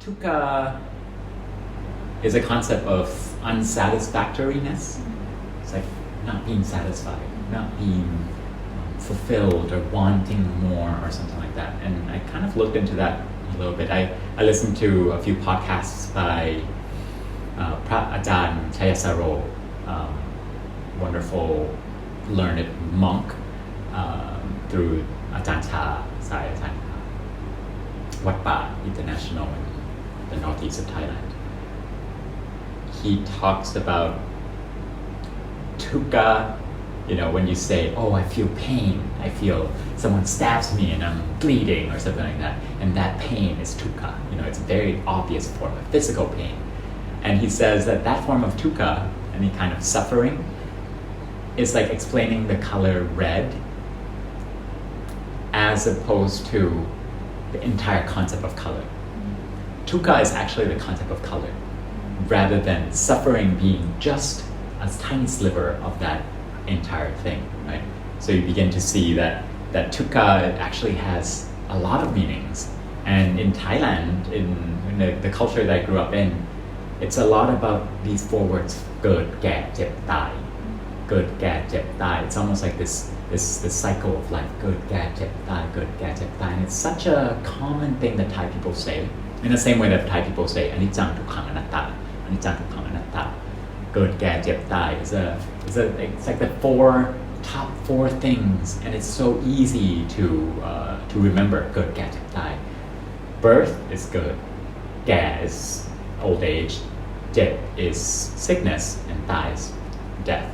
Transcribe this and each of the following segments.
Dukkha is a concept of unsatisfactoriness. It's like not being satisfied, not being fulfilled or wanting more or something like that. And I kind of looked into that a little bit. I listened to a few podcasts by Ajahn Chayasaro, wonderful learned monk, through Ajahn Cha, Wat Pa International in the northeast of Thailand. He talks about dukkha, when you say, oh, I feel pain, I feel someone stabs me and I'm bleeding or something like that, and that pain is dukkha. It's a very obvious form of physical pain. And he says that form of dukkha, any kind of suffering, is like explaining the color red as opposed to the entire concept of color. Dukkha is actually the concept of color, rather than suffering being just a tiny sliver of that entire thing, right? So you begin to see that dukkha actually has a lot of meanings. And in Thailand, in the culture that I grew up in, it's a lot about these four words, เกิด แก่ เจ็บ ตาย. เกิด แก่ เจ็บ ตาย. It's almost like this cycle of life, เกิด แก่ เจ็บ ตาย, เกิด แก่ เจ็บ ตาย. And it's such a common thing that Thai people say, in the same way that Thai people say, อนิจจัง ทุกขัง อนัตตา. อนิจจัง ทุกขัง อนัตตา. เกิด แก่ เจ็บ ตาย. It's like the top four things, and it's so easy to remember, เกิด แก่ เจ็บ ตาย. Birth is เกิด, แก่ is old age, เจ็บ is sickness, and ตาย is death.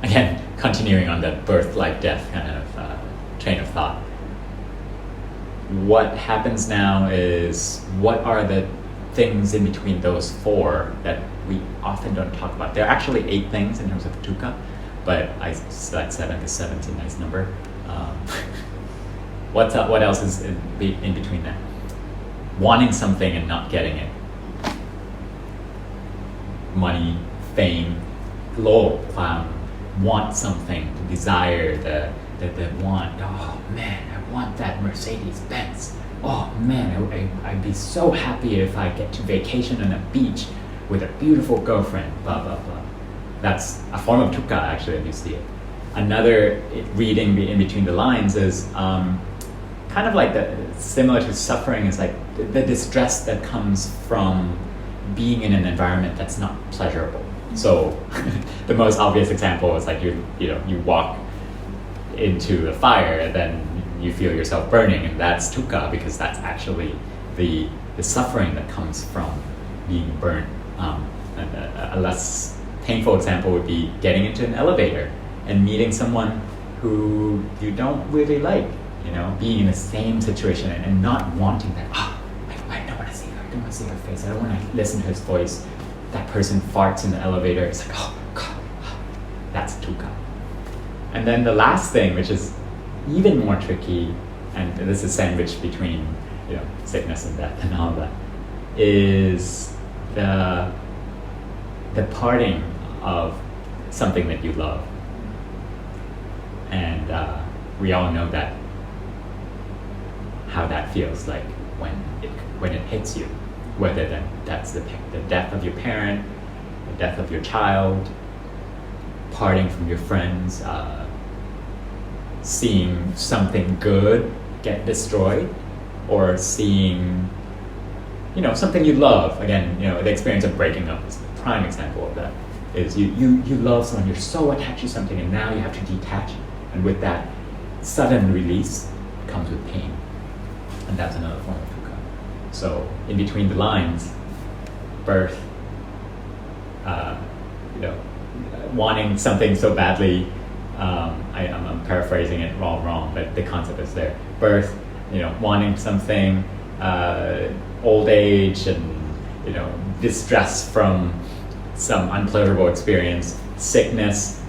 Again, continuing on the birth, life, death kind of train of thought. What happens now is, what are the things in between those four that we often don't talk about? There are actually 8 things in terms of dukkha, but I select 7 because 7 is a nice number. What else is in between that? Wanting something and not getting it. Money, fame, โลภ ความ want something, desire, the want. Oh man, I want that Mercedes Benz. Oh man, I'd be so happy if I get to vacation on a beach with a beautiful girlfriend, blah, blah, blah. That's a form of dukkha, actually, if you see it. Another reading in between the lines is kind of like similar to suffering, is like the distress that comes from being in an environment that's not pleasurable. So the most obvious example is like you walk into a fire and then you feel yourself burning, and that's dukkha, because that's actually the suffering that comes from being burnt. And a less painful example would be getting into an elevator and meeting someone who you don't really like, being in the same situation and not wanting that. I don't want to see her. I don't want to see her face. I don't want to listen to his voice. That person farts in the elevator. It's like, oh God, that's dukkha. And then the last thing, which is even more tricky, and this is sandwiched between sickness and death and all that, is the parting of something that you love. And we all know that, how that feels like when it hits you, whether that's the death of your parent, the death of your child, parting from your friends, seeing something good get destroyed, or seeing something you love. Again, the experience of breaking up is a prime example of that. Is you love someone, you're so attached to something, and now you have to detach, and with that sudden release comes with pain, and that's another form of dukkha. So in between the lines, birth, wanting something so badly, I'm paraphrasing it wrong, but the concept is there. Birth, wanting something, old age, and distress from some unpleasurable experience, sickness,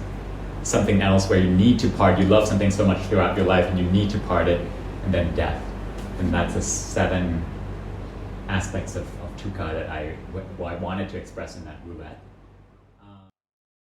something else where you need to part. You love something so much throughout your life and you need to part it, and then death. And that's the 7 aspects of dukkha that I wanted to express in that roulette.